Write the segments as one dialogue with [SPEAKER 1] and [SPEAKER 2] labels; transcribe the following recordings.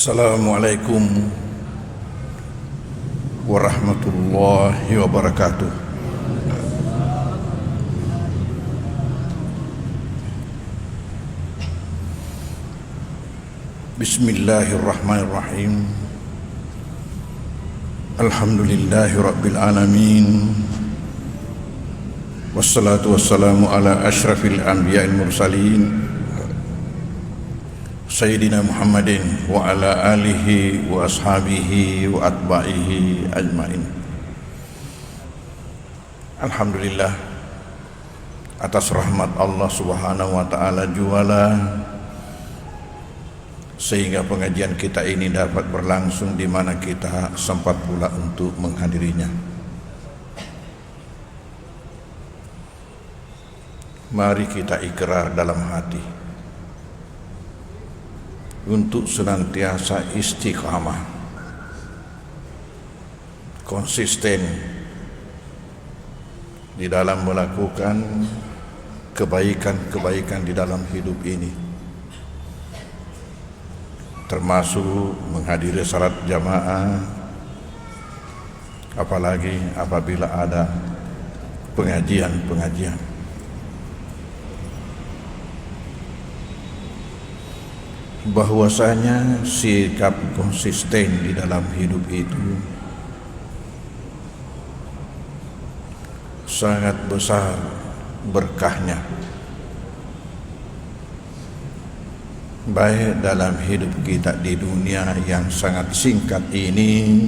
[SPEAKER 1] Assalamualaikum warahmatullahi wabarakatuh. Bismillahirrahmanirrahim. Alhamdulillahi rabbil alamin. Wassalatu wassalamu ala asyrafil anbiya'il mursalin Sayyidina Muhammadin wa ala alihi wa ashabihi wa atba'ihi ajma'in. Alhamdulillah atas rahmat Allah subhanahu wa ta'ala juala sehingga pengajian kita ini dapat berlangsung di mana kita sempat pula untuk menghadirinya. Mari kita ikrar dalam hati untuk senantiasa istiqamah, konsisten di dalam melakukan kebaikan-kebaikan di dalam hidup ini, termasuk menghadiri salat jamaah, apalagi apabila ada pengajian-pengajian. Bahwasanya sikap konsisten di dalam hidup itu sangat besar berkahnya, baik dalam hidup kita di dunia yang sangat singkat ini,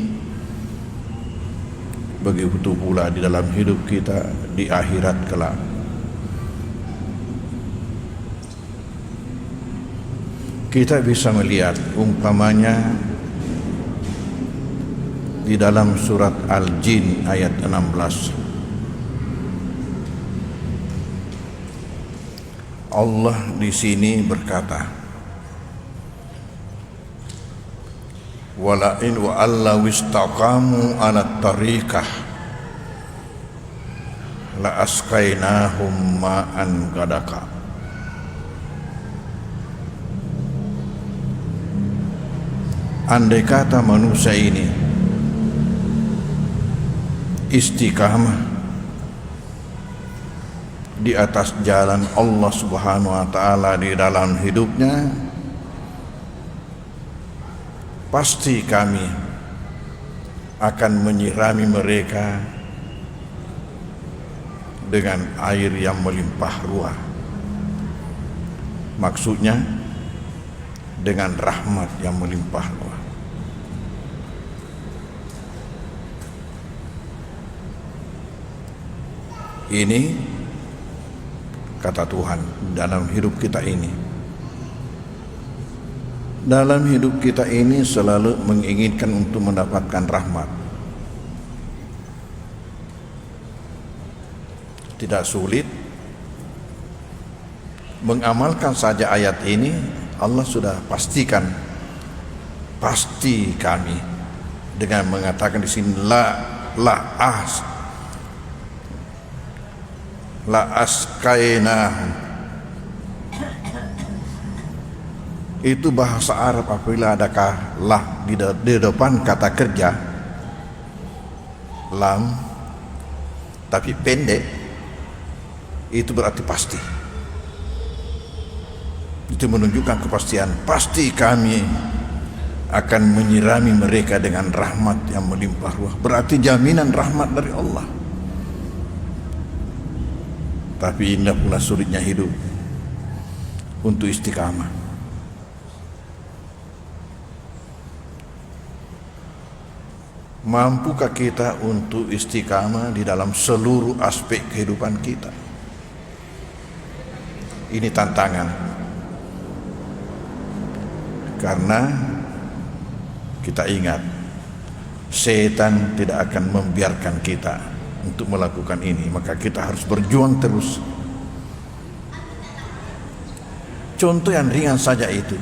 [SPEAKER 1] begitu pula di dalam hidup kita di akhirat kelak. Kita bisa melihat umpamanya di dalam surat Al-Jin ayat 16. Allah di sini berkata, "Wala in wa alla wistaqamu 'ala tariqah la asqainahum ma'an gadaka." Andai kata manusia ini istiqamah di atas jalan Allah subhanahu wa ta'ala di dalam hidupnya, pasti kami akan menyirami mereka dengan air yang melimpah ruah. Maksudnya dengan rahmat yang melimpah ruah. Ini kata Tuhan dalam hidup kita ini. Dalam hidup kita ini selalu menginginkan untuk mendapatkan rahmat. Tidak sulit mengamalkan saja ayat ini. Allah sudah pastikan, pasti kami, dengan mengatakan di sini la askainahum. Itu bahasa Arab apabila adakah lah di depan kata kerja, lam tapi pendek, itu berarti pasti. Itu menunjukkan kepastian, pasti kami akan menyirami mereka dengan rahmat yang melimpah ruah. Berarti jaminan rahmat dari Allah. Tapi indah pula sulitnya hidup untuk istiqamah. Mampukah kita untuk istiqamah di dalam seluruh aspek kehidupan kita? Ini tantangan. Karena kita ingat, setan tidak akan membiarkan kita untuk melakukan ini, maka kita harus berjuang terus. Contoh yang ringan saja itu,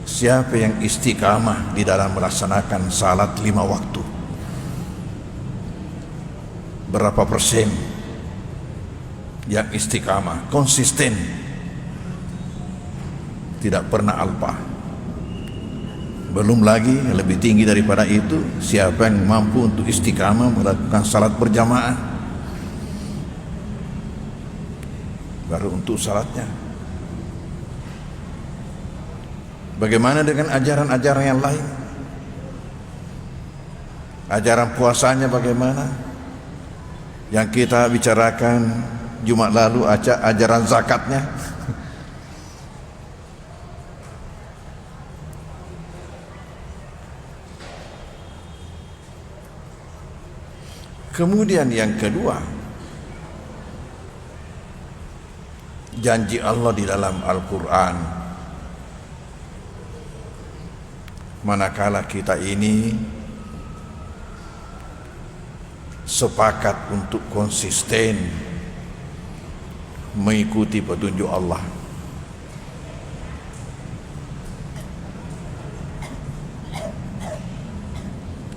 [SPEAKER 1] siapa yang istiqamah di dalam melaksanakan salat 5 waktu, berapa persen yang istiqamah, konsisten, tidak pernah alpa. Belum lagi lebih tinggi daripada itu, siapa yang mampu untuk istiqamah melakukan salat berjamaah, baru untuk salatnya. Bagaimana dengan ajaran-ajaran yang lain? Ajaran puasanya bagaimana? Yang kita bicarakan Jumat lalu, ajaran zakatnya. Kemudian yang kedua, janji Allah di dalam Al-Quran, manakala kita ini sepakat untuk konsisten mengikuti petunjuk Allah,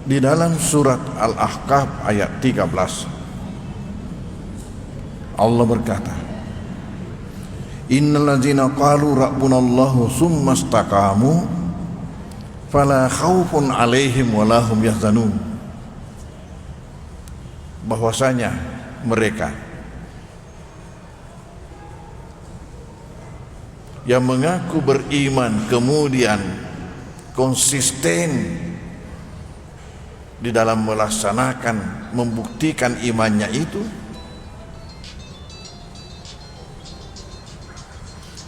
[SPEAKER 1] di dalam surat Al-Ahqaf ayat 13 Allah berkata, innal ladzina qalu rabbunallahu tsumma istaqamu fala khaufun 'alaihim wa lahum yahzanun. Bahwasanya mereka yang mengaku beriman kemudian konsisten di dalam melaksanakan, membuktikan imannya itu,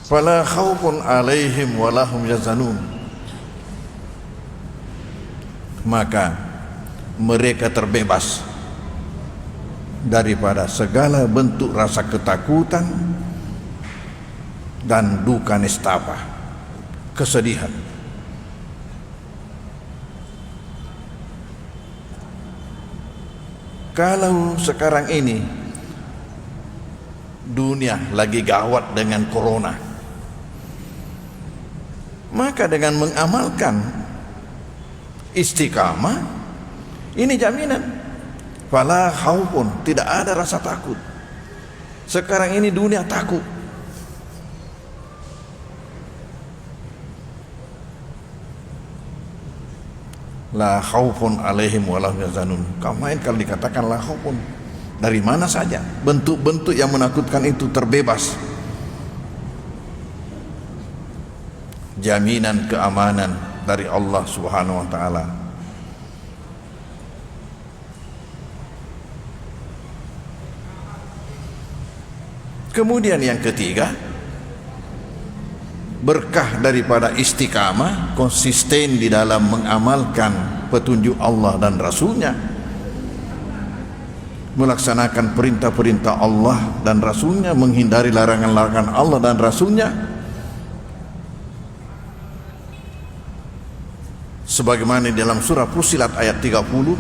[SPEAKER 1] fala khaufun 'alaihim wa lahum yahzanun, maka mereka terbebas daripada segala bentuk rasa ketakutan dan duka nestapa, kesedihan. Kalau sekarang ini dunia lagi gawat dengan corona, maka dengan mengamalkan istiqamah ini jaminan, fala khaufun, tidak ada rasa takut. Sekarang ini dunia takut. La khaufun 'alaihim wa lahum yahzanun. Kamain kalau dikatakan la khaufun, dari mana saja bentuk-bentuk yang menakutkan itu terbebas. Jaminan keamanan dari Allah Subhanahu wa taala. Kemudian yang ketiga, berkah daripada istiqamah, konsisten di dalam mengamalkan petunjuk Allah dan Rasulnya, melaksanakan perintah-perintah Allah dan Rasulnya, menghindari larangan-larangan Allah dan Rasulnya, sebagaimana di dalam surah Fussilat ayat 30,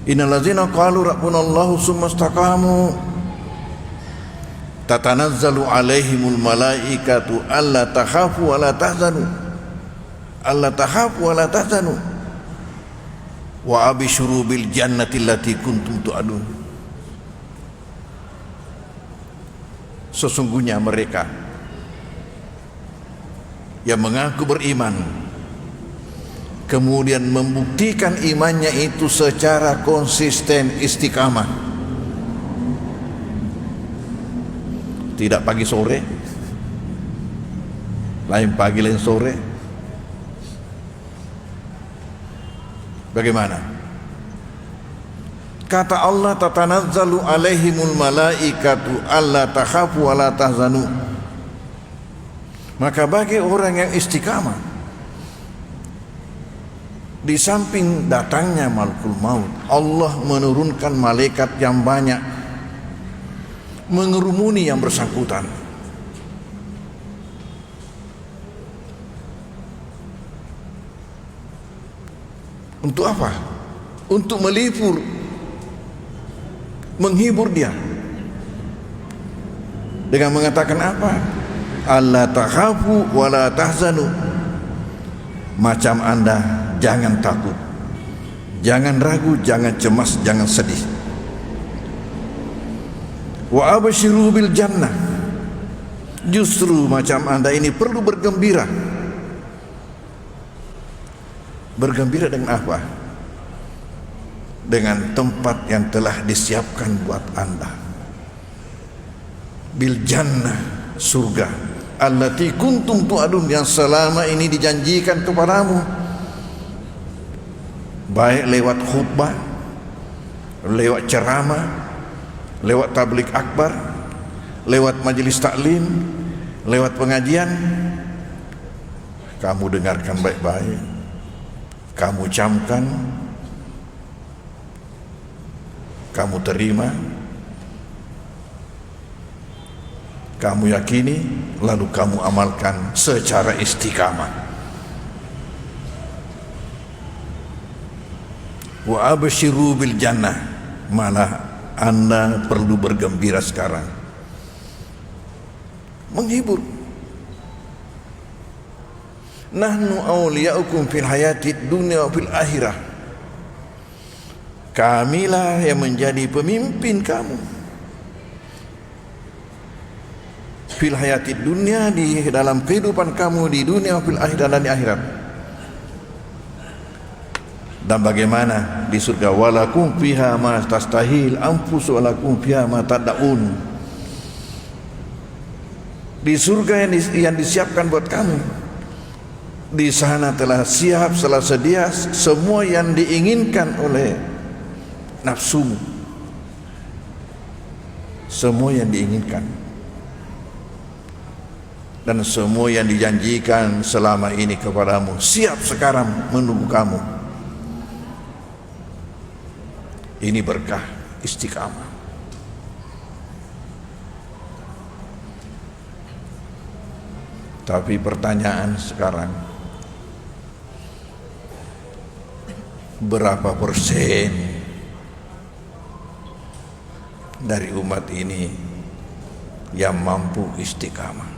[SPEAKER 1] innal ladzina qalu rabbunallahu tsumma istaqamu tatanazzalu alaihimul malaikatu alla takhafu wa la tahzanu wa abshiru bil jannati allati kuntum tu'adun. Sesungguhnya mereka yang mengaku beriman kemudian membuktikan imannya itu secara konsisten, istiqamah, tidak pagi sore, lain pagi lain sore. Bagaimana? Kata Allah, tatanazzalu alaihimul malaikatu alla takhafu wa la tahzanu. Maka bagi orang yang istiqamah, di samping datangnya malakul maut, Allah menurunkan malaikat yang banyak mengerumuni yang bersangkutan. Untuk apa? Untuk melipur, menghibur dia dengan mengatakan apa? Alla takhafu wa la tahzanu. Macam Anda jangan takut, jangan ragu, jangan cemas, jangan sedih. Wa abshiru bil jannah. Justru macam Anda ini perlu bergembira Bergembira dengan apa? Dengan tempat yang telah disiapkan buat Anda. Bil jannah, surga, allati kuntum tu'adun, yang selama ini dijanjikan kepadamu, baik lewat khutbah, lewat ceramah, lewat tabligh akbar, lewat majelis taklim, lewat pengajian. Kamu dengarkan baik-baik, kamu camkan, kamu terima, kamu yakini, lalu kamu amalkan secara istiqamah. Wa abshiru bil jannah, malah Anda perlu bergembira sekarang, menghibur. Nahnu awliyaukum fil hayatid dunya wa fil akhirah, kamilah yang menjadi pemimpin kamu fil hayatid dunya, di dalam kehidupan kamu di dunia, fil akhirah, dan di akhirat. Dan bagaimana di surga, walakum fiha ma tastahil anfus walakum fiha ma tad'un. Di surga yang disiapkan buat kamu, di sana telah siap, telah sedia semua yang diinginkan oleh nafsumu, semua yang diinginkan, dan semua yang dijanjikan selama ini kepadamu siap sekarang menunggu kamu. Ini berkah istiqamah. Tapi pertanyaan sekarang, berapa persen dari umat ini yang mampu istiqamah?